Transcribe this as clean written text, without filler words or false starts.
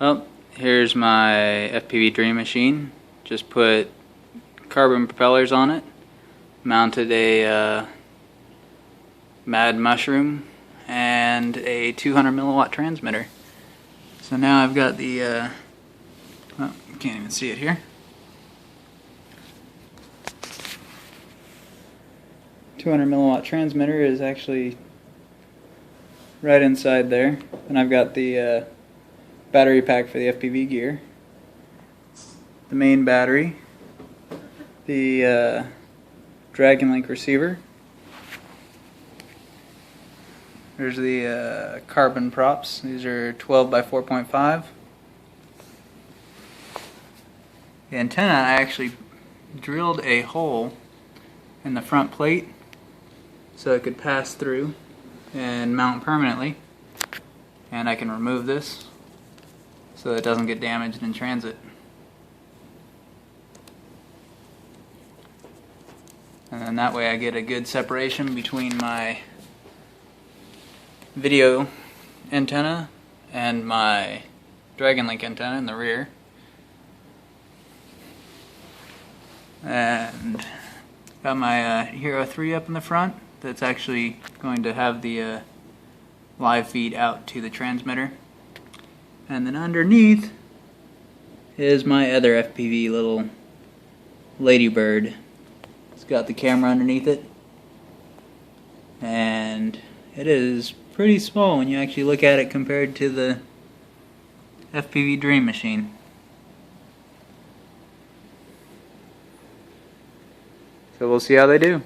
Well, here's my fpvdm machine. Just put carbon propellers on it, mounted a Mad Mushroom and a 200 milliwatt transmitter. So now I've got the oh, you can't even see it here. $200 milliwatt transmitter is actually right inside there, and I've got the battery pack for the FPV gear, the main battery, the Dragon Link receiver. There's the carbon props. These are 12 by 4.5. The antenna, I actually drilled a hole in the front plate so it could pass through and mount permanently, and I can remove this so it doesn't get damaged in transit. And then that way I get a good separation between my video antenna and my Dragon Link antenna in the rear. And got my Hero 3 up in the front that's actually going to have the live feed out to the transmitter. And then underneath is my other FPV little ladybird. It's got the camera underneath it, and it is pretty small when you actually look at it compared to the fpvdm machine. So we'll see how they do.